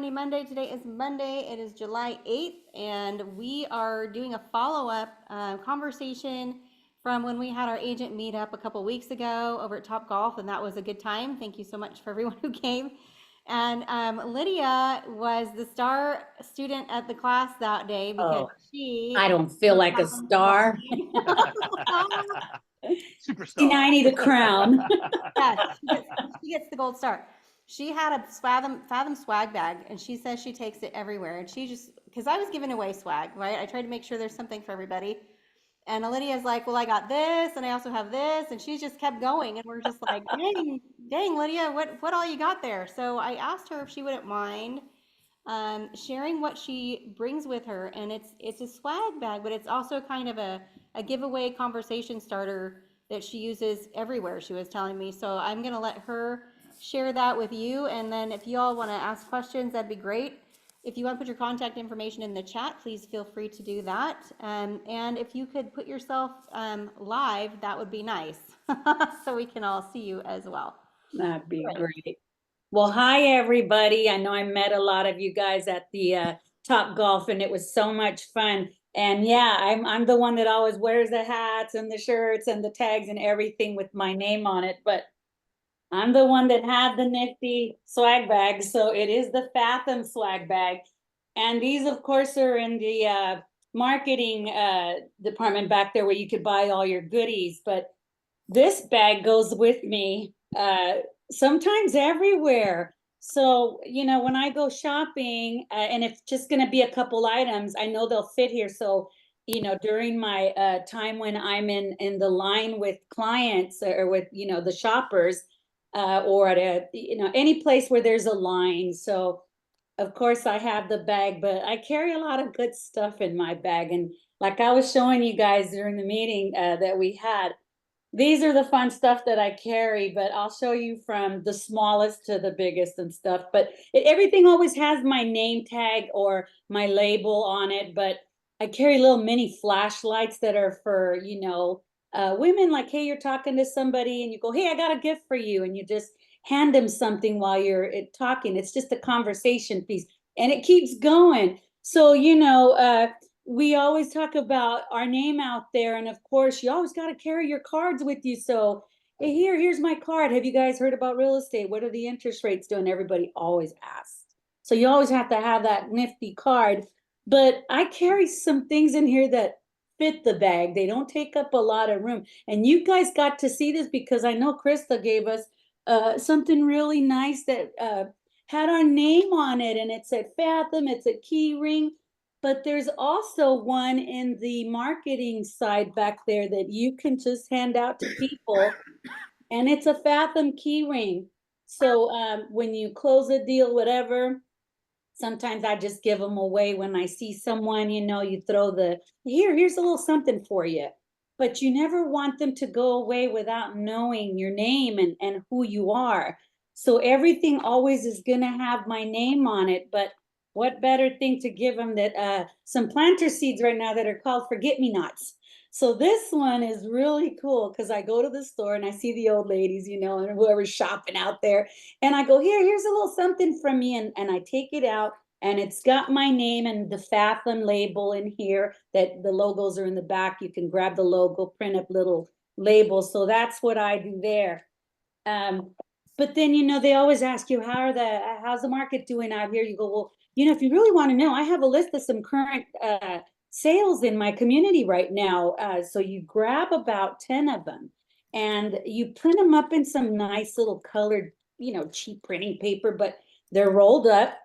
Monday. Today is Monday. It is July 8th, and we are doing a follow-up conversation from when we had our agent meetup a couple weeks ago over at Top Golf, and that was a good time. Thank you so much for everyone who came. And Lydia was the star student at the class that day because she I don't feel like a star. Superstar. I need a crown. Yes, she gets the gold star. She had a Fathom swag bag, and she says she takes it everywhere. And she just, because I was giving away swag, right? I tried to make sure there's something for everybody. And Lydia's like, well, I got this, and I also have this, and she's just kept going. And we're just like, dang, Lydia, what all you got there? So I asked her if she wouldn't mind sharing what she brings with her, and it's a swag bag, but it's also kind of a giveaway conversation starter that she uses everywhere, she was telling me. So I'm gonna let her share that with you, and then if you all want to ask questions, that'd be great. If you want to put your contact information in the chat, please feel free to do that. And if you could put yourself live, that would be nice, so we can all see you as well. That'd be great. Well, hi, everybody. I know I met a lot of you guys at the Top Golf, and it was so much fun. And yeah, I'm the one that always wears the hats and the shirts and the tags and everything with my name on it. But I'm the one that had the nifty swag bag. So it is the Fathom Swag Bag. And these, of course, are in the marketing department back there where you could buy all your goodies. But this bag goes with me sometimes everywhere. So, you know, when I go shopping, and it's just going to be a couple items, I know they'll fit here. So, you know, during my time when I'm in the line with clients or with, you know, the shoppers, or at a, you know, any place where there's a line. So, of course, I have the bag, but I carry a lot of good stuff in my bag. And like I was showing you guys during the meeting that we had, these are the fun stuff that I carry, but I'll show you from the smallest to the biggest and stuff. But everything always has my name tag or my label on it. But I carry little mini flashlights that are for, you know, women, like, hey, you're talking to somebody and you go, hey, I got a gift for you. And you just hand them something while you're talking. It's just a conversation piece and it keeps going. So, you know, we always talk about our name out there. And of course, you always got to carry your cards with you. So hey, here's my card. Have you guys heard about real estate? What are the interest rates doing? Everybody always asks. So you always have to have that nifty card. But I carry some things in here that fit the bag. They don't take up a lot of room. And you guys got to see this because I know Krista gave us something really nice that had our name on it. And it said Fathom. It's a key ring. But there's also one in the marketing side back there that you can just hand out to people. And it's a Fathom key ring. So when you close a deal, whatever, sometimes I just give them away when I see someone, you know, you throw the, here's a little something for you. But you never want them to go away without knowing your name and who you are. So everything always is going to have my name on it. But what better thing to give them that some planter seeds right now that are called forget-me-nots. So this one is really cool because I go to the store and I see the old ladies, you know, and whoever's shopping out there. And I go, here's a little something from me. And I take it out and it's got my name and the Fathom label in here that the logos are in the back. You can grab the logo, print up little labels. So that's what I do there. But then, you know, they always ask you, how's the market doing out here? You go, well, you know, if you really want to know, I have a list of some current sales in my community right now. So you grab about 10 of them and you print them up in some nice little colored, you know, cheap printing paper, but they're rolled up.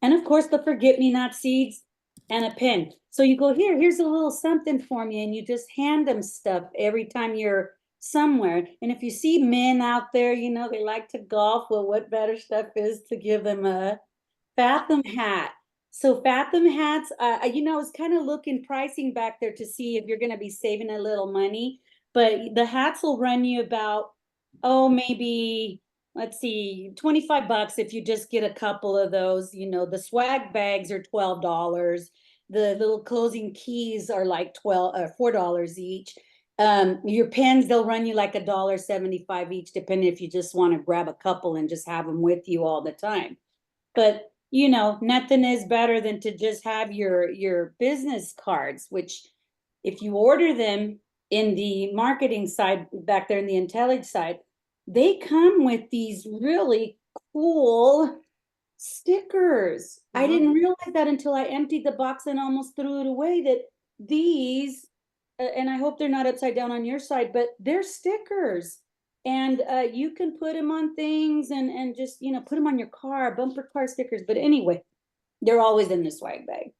And of course, the forget-me-not seeds and a pen. So you go, here's a little something for me. And you just hand them stuff every time you're somewhere. And if you see men out there, you know, they like to golf. Well, what better stuff is to give them a Fathom hat. So Fathom hats, you know, I was kind of looking pricing back there to see if you're going to be saving a little money, but the hats will run you about, maybe, let's see, 25 bucks if you just get a couple of those. You know, the swag bags are $12. The little closing keys are like $4 each. Your pens, they'll run you like $1.75 each, depending if you just want to grab a couple and just have them with you all the time. But you know, nothing is better than to just have your business cards, which if you order them in the marketing side back there in the IntelliJ side, they come with these really cool stickers. I Mhm. didn't realize that until I emptied the box and almost threw it away, that these, and I hope they're not upside down on your side, but they're stickers. And you can put them on things and just, you know, put them on your car, bumper car stickers. But anyway, they're always in the swag bag.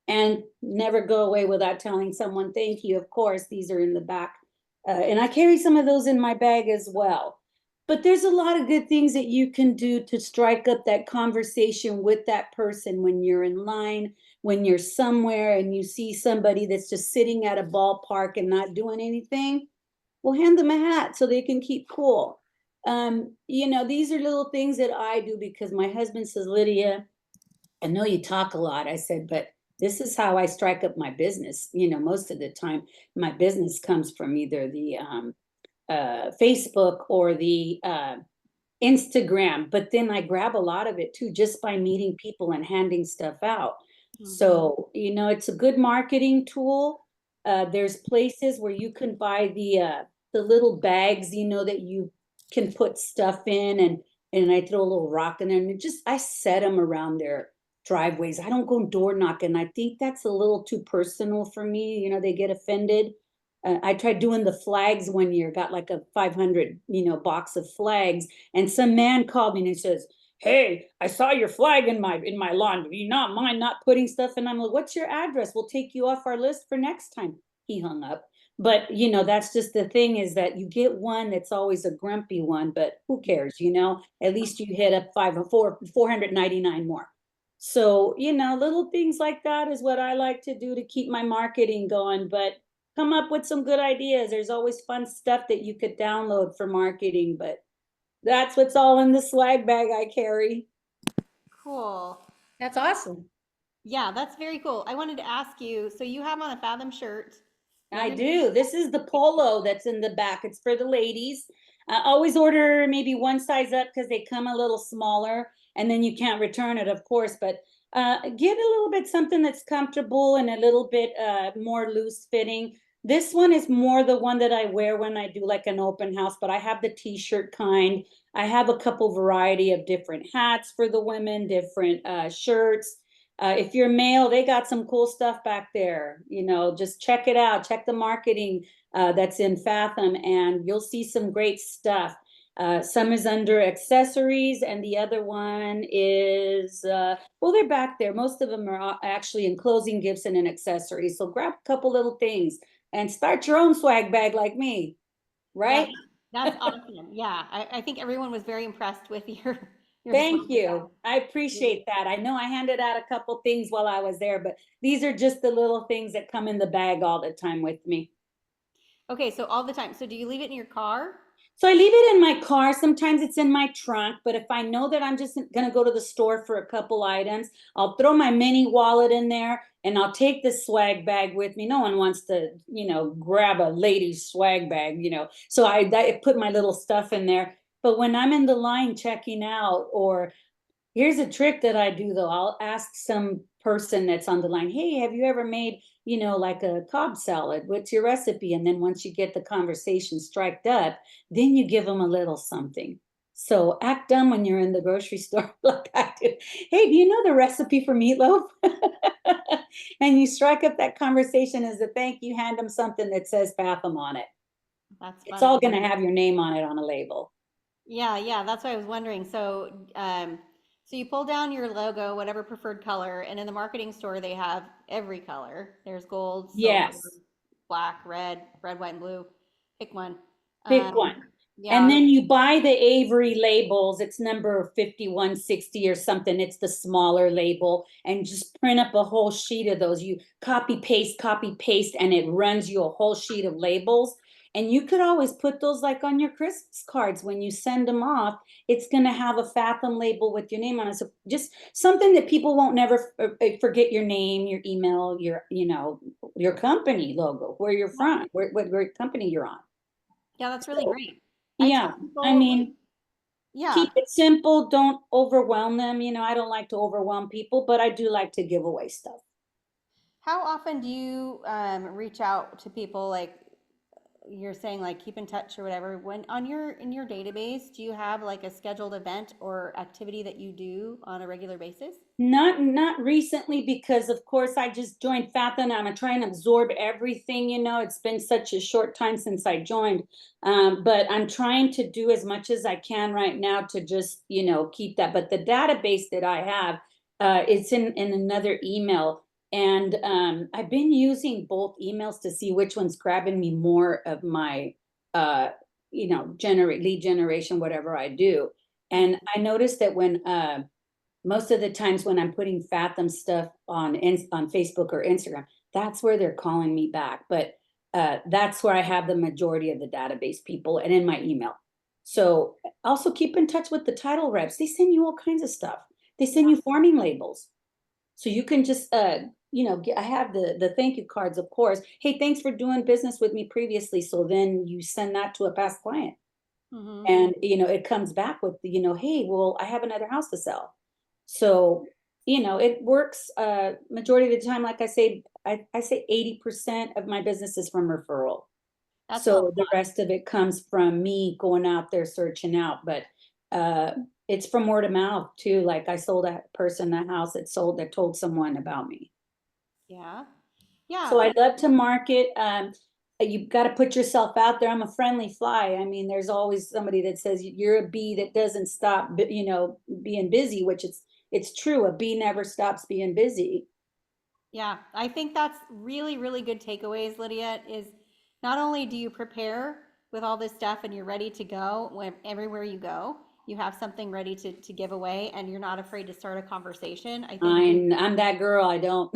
And never go away without telling someone thank you. Of course, these are in the back. And I carry some of those in my bag as well. But there's a lot of good things that you can do to strike up that conversation with that person when you're in line, when you're somewhere and you see somebody that's just sitting at a ballpark and not doing anything. Well, hand them a hat so they can keep cool. You know, these are little things that I do because my husband says, Lydia, I know you talk a lot. I said, but this is how I strike up my business. You know, most of the time, my business comes from either the Facebook or the Instagram, but then I grab a lot of it too, just by meeting people and handing stuff out. Mhm. So, you know, it's a good marketing tool. There's places where you can buy the little bags, you know, that you can put stuff in, and I throw a little rock in there and just I set them around their driveways. I don't go door knocking. I think that's a little too personal for me. You know, they get offended. I tried doing the flags one year, got like a 500, you know, box of flags, and some man called me and he says, "Hey, I saw your flag in my lawn. Do you not mind not putting stuff?" And I'm like, "What's your address? We'll take you off our list for next time." He hung up. But you know, that's just the thing, is that you get one that's always a grumpy one, but who cares, you know? At least you hit up 499 more. So, you know, little things like that is what I like to do to keep my marketing going. But come up with some good ideas. There's always fun stuff that you could download for marketing, but that's what's all in the swag bag I carry. Cool. That's awesome. Yeah, that's very cool. I wanted to ask you, so you have on a Fathom shirt. You I underneath. do. This is the polo that's in the back. It's for the ladies. I always order maybe one size up because they come a little smaller and then you can't return it, of course. But get a little bit something that's comfortable and a little bit more loose fitting. This one is more the one that I wear when I do like an open house, but I have the t-shirt kind. I have a couple variety of different hats for the women, different shirts. If you're male, they got some cool stuff back there. You know, just check it out. Check the marketing that's in Fathom, and you'll see some great stuff. Some is under accessories, and the other one is, well, they're back there. Most of them are actually in closing gifts and in accessories. So grab a couple little things and start your own swag bag like me, Yeah, right? that's awesome. Yeah, I think everyone was very impressed with your Thank swag you. I bag. appreciate that. I know I handed out a couple things while I was there, but these are just the little things that come in the bag all the time with me. Okay, so all the time. So do you leave it in your car? So I leave it in my car. Sometimes it's in my trunk, but if I know that I'm just going to go to the store for a couple items, I'll throw my mini wallet in there and I'll take the swag bag with me. No one wants to, you know, grab a lady's swag bag, you know. So I put my little stuff in there. But when I'm in the line checking out, or here's a trick that I do though. I'll ask some person that's on the line, "Hey, have you ever made, you know, like a Cobb salad? What's your recipe?" And then once you get the conversation striked up, then you give them a little something. So act dumb when you're in the grocery store like I do. "Hey, do you know the recipe for meatloaf?" And you strike up that conversation as a thank you, hand them something that says Fathom on it. That's It's all funny. going to have your name on it on a label. Yeah, yeah, that's what I was wondering. So, so you pull down your logo, whatever preferred color, and in the marketing store they have every color. There's gold, silver, Yes. black, red, white, and blue. Pick one. Pick Um, one. And yeah, then you buy the Avery labels. It's number 5160 or something. It's the smaller label. And just print up a whole sheet of those. You copy, paste, and it runs you a whole sheet of labels. And you could always put those like on your Christmas cards when you send them off. It's going to have a Fathom label with your name on it. So just something that people won't never forget: your name, your email, your, you know, your company logo, where you're from, what company you're on. yeah, that's really So great. I tell yeah, I people, mean, Yeah. Keep it simple. Don't overwhelm them. You know, I don't like to overwhelm people, but I do like to give away stuff. How often do you reach out to people, like you're saying, like keep in touch or whatever? When on your in your database, do you have like a scheduled event or activity that you do on a regular basis? Not recently, because of course I just joined Fathom. I'm trying to absorb everything. You know, it's been such a short time since I joined, but I'm trying to do as much as I can right now to just keep that. But the database that I have, it's in another email, and I've been using both emails to see which one's grabbing me more of my generate lead generation, whatever I do. And I noticed that when most of the times when I'm putting Fathom stuff on Facebook or Instagram, that's where they're calling me back. But that's where I have the majority of the database people, and in my email. So also keep in touch with the title reps. They send you all kinds of stuff. They send you farming labels. So you can just I have the thank you cards, of course. Hey, thanks for doing business with me previously. So then you send that to a past client. Mm-hmm. And it comes back with hey, well, I have another house to sell. So it works majority of the time. Like I say, I say 80% of my business is from referral. That's a So the rest of it comes from me going out there searching out. But it's from word of mouth too. Like I sold a person a house that told someone about me. yeah. Yeah. So I'd love to market. You've got to put yourself out there. I'm a friendly fly. I mean, there's always somebody that says you're a bee that doesn't stop, being busy, which it's true. A bee never stops being busy. Yeah, I think that's really, really good takeaways, Lydia, is not only do you prepare with all this stuff and you're ready to go everywhere you go, you have something ready to give away and you're not afraid to start a conversation. I think, I'm that girl. I don't.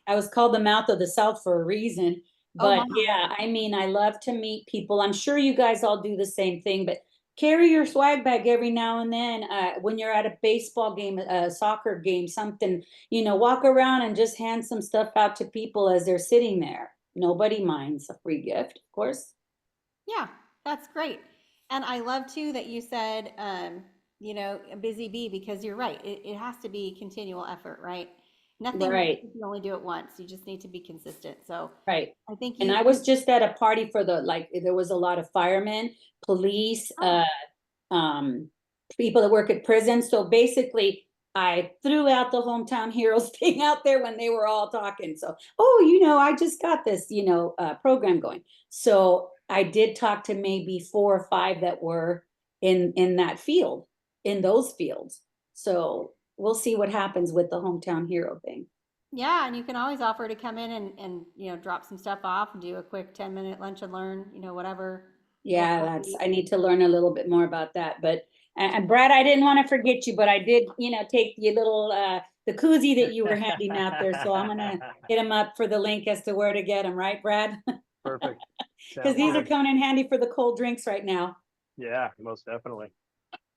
I was called the mouth of the South for a reason. oh But my, yeah, I mean, I love to meet people. I'm sure you guys all do the same thing, but carry your swag bag every now and then. When you're at a baseball game, a soccer game, something, walk around and just hand some stuff out to people as they're sitting there. Nobody minds a free gift, of course. yeah, that's great. And I love too that you said, a busy bee because you're right. It has to be continual effort, right? Nothing works Right. if you only do it once. You just need to be consistent. So Right. I think And you, I was just at a party for there was a lot of firemen, police, oh, um, people that work at prisons. So basically, I threw out the hometown heroes thing out there when they were all talking. So, oh, I just got this, program going. So I did talk to maybe 4 or 5 that were in that field, in those fields. So we'll see what happens with the hometown hero thing. yeah, and you can always offer to come in and drop some stuff off and do a quick 10-minute lunch and learn, whatever. Or Yeah, coffee. I need to learn a little bit more about that. But and Brad, I didn't want to forget you, but I did, take the little the koozie that you were handing out there. So I'm gonna hit him up for the link as to where to get them, right, Brad? Perfect. Because Sounds these are good. coming in handy for the cold drinks right now. Yeah, most definitely.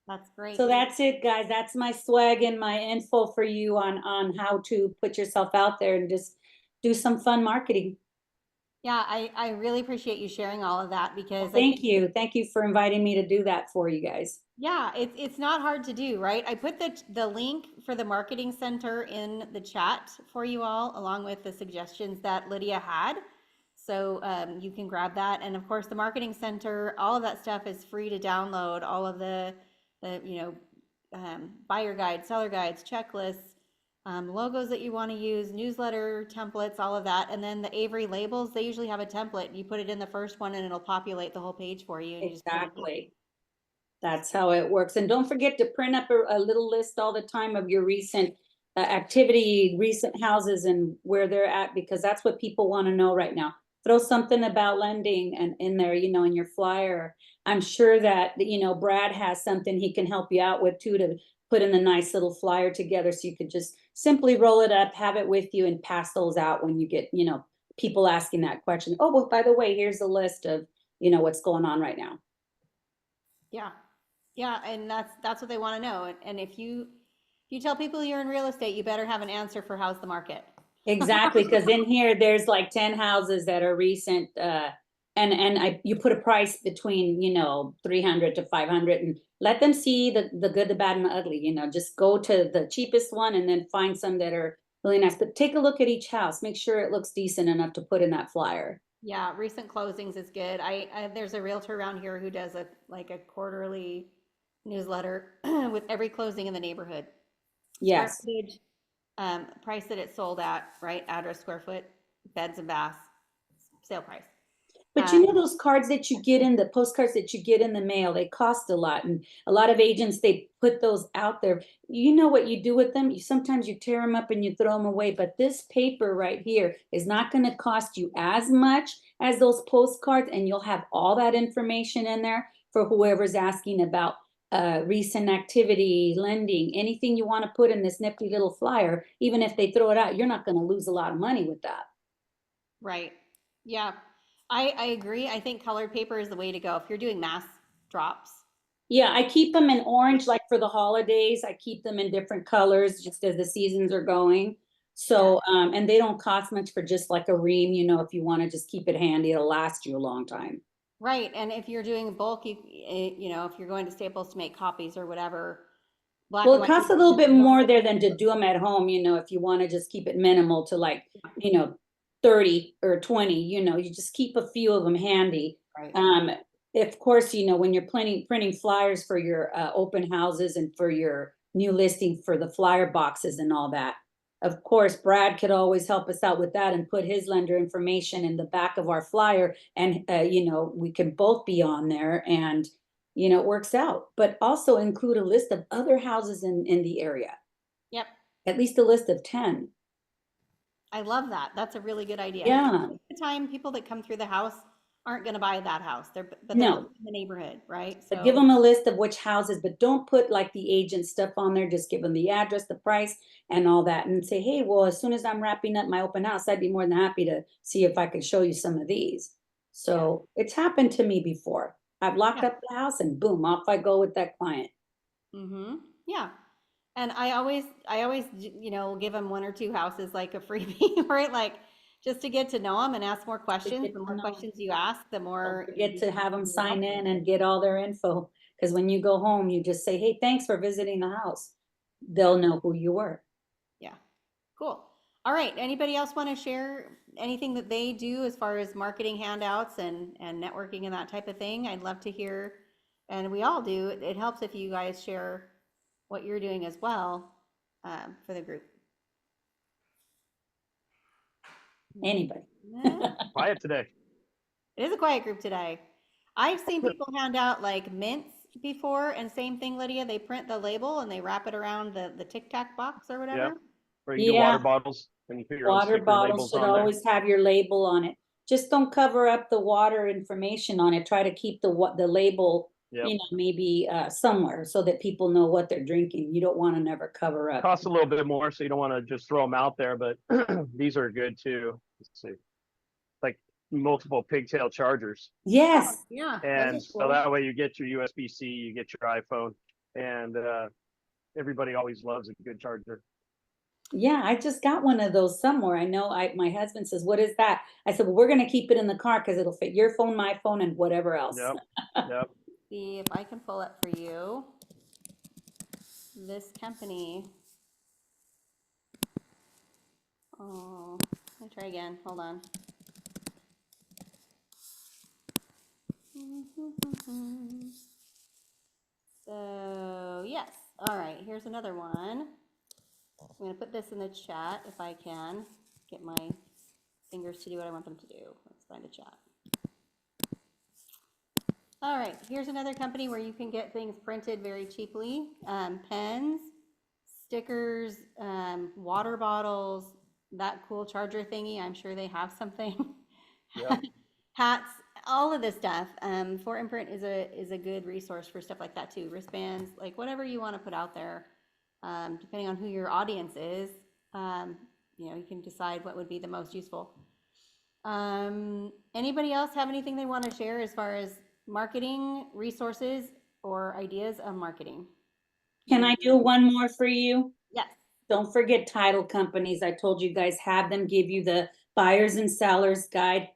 That's great. So that's it, guys. That's my swag and my info for you on how to put yourself out there and just do some fun marketing. Yeah, I really appreciate you sharing all of that Well, because I thank think, you. Thank you for inviting me to do that for you guys. yeah, it's not hard to do, right? I put the link for the marketing center in the chat for you all, along with the suggestions that Lydia had. So you can grab that. And of course, the marketing center, all of that stuff is free to download. All of the buyer guides, seller guides, checklists, logos that you want to use, newsletter templates, all of that. And then the Avery labels, they usually have a template. You put it in the first one and it'll populate the whole page for you. And you just click. Exactly. That's how it works. And don't forget to print up a little list all the time of your recent activity, recent houses and where they're at, because that's what people want to know right now. Throw something about lending and in there, in your flyer. I'm sure that, Brad has something he can help you out with too, to put in a nice little flyer together. So you could just simply roll it up, have it with you and pass those out when you get, people asking that question. Oh, well, by the way, here's a list of, what's going on right now. Yeah. Yeah, and that's what they want to know. And if you tell people you're in real estate, you better have an answer for how's the market. Exactly, because in here, there's like 10 houses that are recent and you put a price between, 300 to 500, and let them see the good, the bad, and the ugly. Just go to the cheapest one and then find some that are really nice. But take a look at each house. Make sure it looks decent enough to put in that flyer. Yeah, recent closings is good. There's a realtor around here who does a quarterly newsletter with every closing in the neighborhood. Square Yes. footage, price that it sold at, right? Address, square foot, beds and baths, sale price. But those cards that you get in the postcards that you get in the mail, they cost a lot. And a lot of agents, they put those out there. You know what you do with them? Sometimes you tear them up and you throw them away. But this paper right here is not going to cost you as much as those postcards. And you'll have all that information in there for whoever's asking about recent activity, lending, anything you want to put in this nifty little flyer. Even if they throw it out, you're not going to lose a lot of money with that. Right. Yeah. I agree. I think colored paper is the way to go if you're doing mass drops. Yeah, I keep them in orange, like for the holidays. I keep them in different colors just as the seasons are going. So, and they don't cost much for just like a ream, if you want to just keep it handy, it'll last you a long time. Right. And if you're doing bulk, if you're going to Staples to make copies or whatever, black Well, and it white costs a little bit more there than to do them at home, if you want to just keep it minimal to like, 30 or 20, you just keep a few of them handy. Right. Of course, when you're printing flyers for your open houses and for your new listing for the flyer boxes and all that. Of course, Brad could always help us out with that and put his lender information in the back of our flyer. And, we can both be on there and, it works out. But also include a list of other houses in the area. Yep. At least a list of 10. I love that. That's a really good idea. Yeah. The time people that come through the house aren't going to buy that house. They're No. in the neighborhood, right? But give them a list of which houses, but don't put like the agent stuff on there. Just give them the address, the price, and all that, and say, hey, well, as soon as I'm wrapping up my open house, I'd be more than happy to see if I could show you some of these. So it's happened to me before. I've locked up the house and boom, off I go with that client. Mm-hmm. Yeah. And I always, give them one or two houses like a freebie, right? Like just to get to know them and ask more questions. The more questions you ask, the more you get to have them sign in and get all their info. Because when you go home, you just say, hey, thanks for visiting the house. They'll know who you were. Yeah. Cool. All right. Anybody else want to share anything that they do as far as marketing handouts and networking and that type of thing? I'd love to hear. And we all do. It helps if you guys share what you're doing as well for the group. Anybody. Quiet today. It is a quiet group today. I've seen people hand out like mints before, and same thing, Lydia. They print the label and they wrap it around the Tic Tac box or whatever. Yeah. Or you do water bottles and you put your own Water sticker bottles labels should on there. always have your label on it. Just don't cover up the water information on it. Try to keep the label, maybe somewhere so that people know what they're drinking. You don't want to never cover up. Costs a little bit more, so you don't want to just throw them out there, but these are good too. Let's see. Like multiple pigtail chargers. Yes. Yeah. And so that way you get your USB-C, you get your iPhone, and everybody always loves a good charger. Yeah, I just got one of those somewhere. I know my husband says, what is that? I said, well, we're going to keep it in the car because it'll fit your phone, my phone, and whatever else. Yep. See if I can pull up for you. This company. Oh, let me try again. Hold on. So, yes. All right, here's another one. I'm going to put this in the chat if I can get my fingers to do what I want them to do. Let's find a chat. All right, here's another company where you can get things printed very cheaply. Pens, stickers, water bottles, that cool charger thingy. I'm sure they have something. Yep. Hats, all of this stuff. For Imprint is a good resource for stuff like that too. Wristbands, like whatever you want to put out there, depending on who your audience is. You can decide what would be the most useful. Anybody else have anything they want to share as far as marketing resources or ideas of marketing? Can I do one more for you? Yes. Don't forget title companies. I told you guys have them give you the buyers and sellers guide.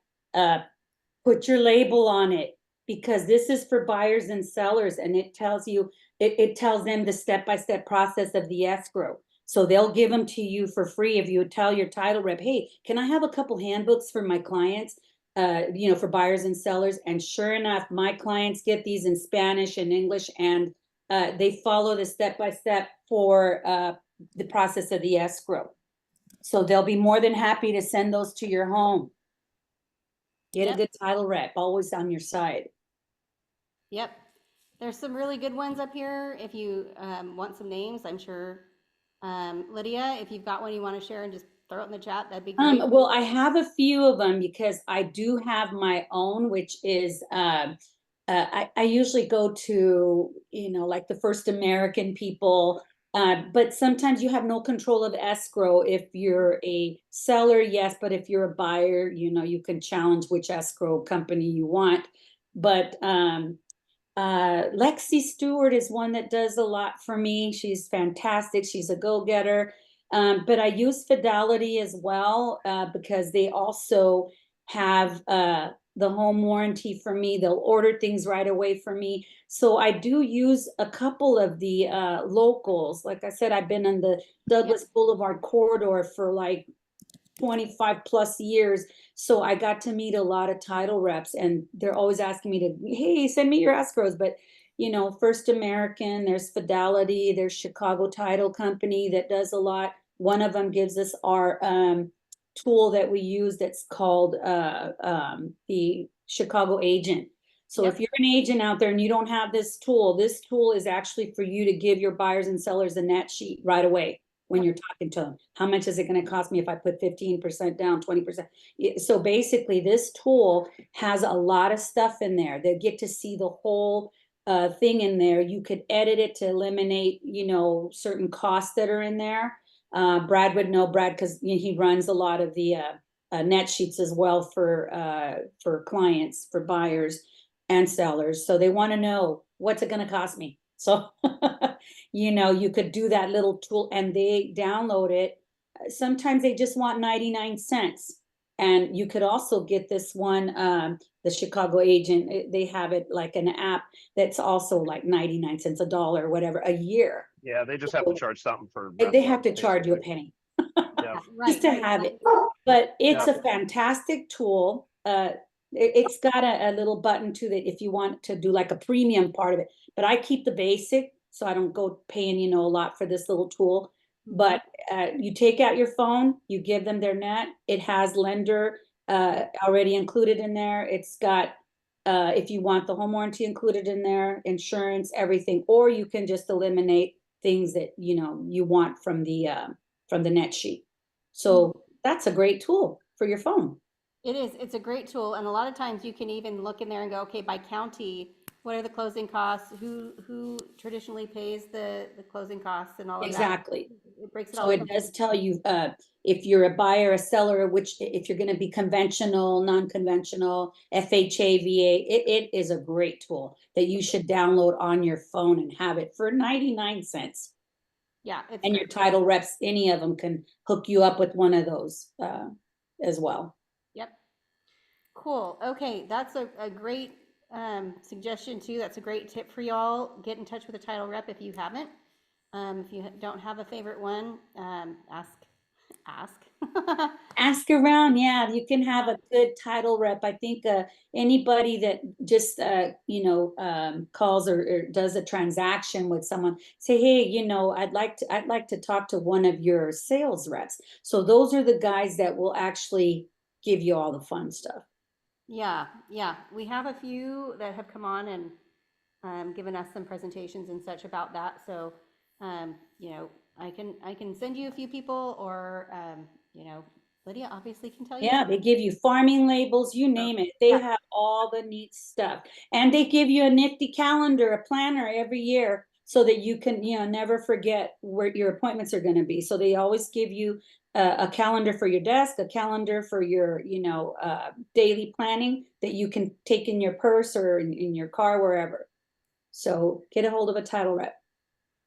put your label on it, because this is for buyers and sellers, and it tells you, it tells them the step-by-step process of the escrow. So they'll give them to you for free if you tell your title rep, hey, can I have a couple handbooks for my clients, for buyers and sellers? And sure enough, my clients get these in Spanish and English, and they follow the step-by-step for the process of the escrow. So they'll be more than happy to send those to your home. Get a Yep. good title rep, always on your side. Yep. There's some really good ones up here. If you want some names, I'm sure. Lydia, if you've got one you want to share and just throw it in the chat, that'd be great. Well, I have a few of them because I do have my own, which is I usually go to, like the First American people, but sometimes you have no control of escrow. If you're a seller, yes, but if you're a buyer, you can challenge which escrow company you want. But Lexi Stewart is one that does a lot for me. She's fantastic. She's a go-getter. But I use Fidelity as well, because they also have the home warranty for me. They'll order things right away for me. So I do use a couple of the locals. Like I said, I've been on the Douglas Boulevard corridor for like 25 plus years. So I got to meet a lot of title reps, and they're always asking me to, hey, send me your escrows. But, First American, there's Fidelity, there's Chicago Title Company that does a lot. One of them gives us our tool that we use that's called the Chicago Agent. So if you're an agent out there and you don't have this tool is actually for you to give your buyers and sellers a net sheet right away when you're talking to them. How much is it going to cost me if I put 15% down, 20%? So basically, this tool has a lot of stuff in there. They get to see the whole thing in there. You could edit it to eliminate, certain costs that are in there. Brad would know, because he runs a lot of the net sheets as well for clients, for buyers and sellers. So they want to know, what's it going to cost me? So, you could do that little tool and they download it. Sometimes they just want 99 cents. And you could also get this one, the Chicago Agent, they have it like an app that's also like 99 cents, $1, whatever, a year. Yeah, they just have to charge something for. They have to charge you a penny. Yeah. Just to have it. But it's a fantastic tool. It's got a little button to that if you want to do like a premium part of it. But I keep the basic, so I don't go paying, a lot for this little tool. But you take out your phone, you give them their net. It has lender already included in there. It's got, if you want the home warranty included in there, insurance, everything. Or you can just eliminate things that, you want from the net sheet. So that's a great tool for your phone. It is. It's a great tool. And a lot of times you can even look in there and go, okay, by county, what are the closing costs? Who traditionally pays the closing costs and all of Exactly. that? It breaks it So all it down. does tell you if you're a buyer, a seller, which if you're going to be conventional, non-conventional, FHA, VA, it is a great tool that you should download on your phone and have it for 99 cents. Yeah. It's And great. your title reps, any of them can hook you up with one of those as well. Yep. Cool. Okay. That's a great suggestion too. That's a great tip for y'all. Get in touch with a title rep if you haven't. If you don't have a favorite one, ask. Ask around. Yeah, you can have a good title rep. I think anybody that just calls or does a transaction with someone, say, hey, I'd like to talk to one of your sales reps. So those are the guys that will actually give you all the fun stuff. Yeah, we have a few that have come on and given us some presentations and such about that. So, I can send you a few people, or Lydia obviously can tell you. Yeah, they give you farming labels, you name it. They have all the neat stuff, and they give you a nifty calendar, a planner every year, so that you can never forget where your appointments are going to be. So they always give you a calendar for your desk, a calendar for your daily planning that you can take in your purse or in your car, wherever. So get a hold of a title rep.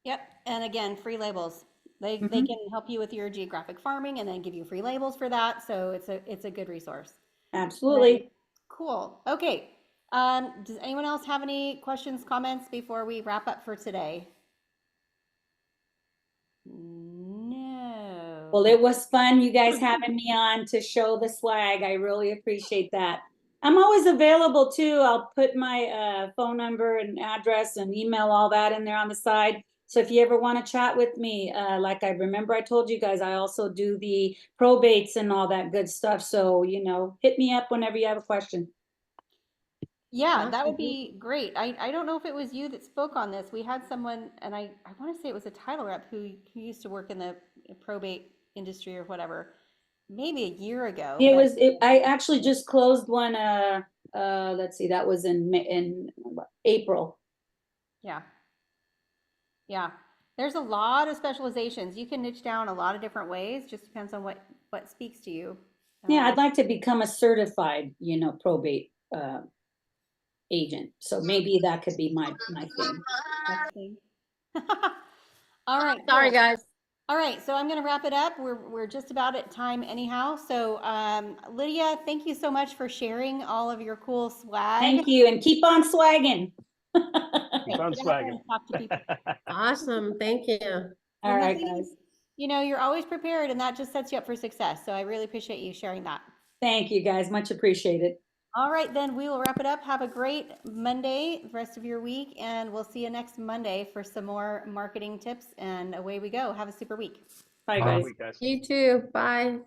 Yep, and again, free labels. They can help you with your geographic farming and then give you free labels for that. So it's a good resource. Absolutely. Cool. Okay. Does anyone else have any questions, comments before we wrap up for today? No. Well, it was fun, you guys having me on to show the swag. I really appreciate that. I'm always available too. I'll put my phone number and address and email, all that in there on the side. So if you ever want to chat with me, like I remember I told you guys, I also do the probates and all that good stuff. So, you know, hit me up whenever you have a question. Yeah, that would be great. I don't know if it was you that spoke on this. We had someone, and I want to say it was a title rep who used to work in the probate industry or whatever, maybe a year ago. It But was, I actually just closed one, let's see, that was in April. yeah, yeah. There's a lot of specializations. You can niche down a lot of different ways. Just depends on what speaks to you. Yeah, I'd like to become a certified, you know, probate agent. So maybe that could be my thing. Thing. All right. Sorry, Cool. guys. All right, so I'm going to wrap it up. We're just about at time anyhow. So, Lydia, thank you so much for sharing all of your cool swag. Thank you, and keep on swagging. Keep on Get out there swagging. and talk to people. Awesome. Thank you. All And the right, thing guys. is, you know, you're always prepared, and that just sets you up for success. So I really appreciate you sharing that. Thank you, guys. Much appreciated. All right, then we will wrap it up. Have a great Monday, the rest of your week, and we'll see you next Monday for some more marketing tips. And away we go. Have a super week. Bye, Have a good guys. week, guys. You too. Bye.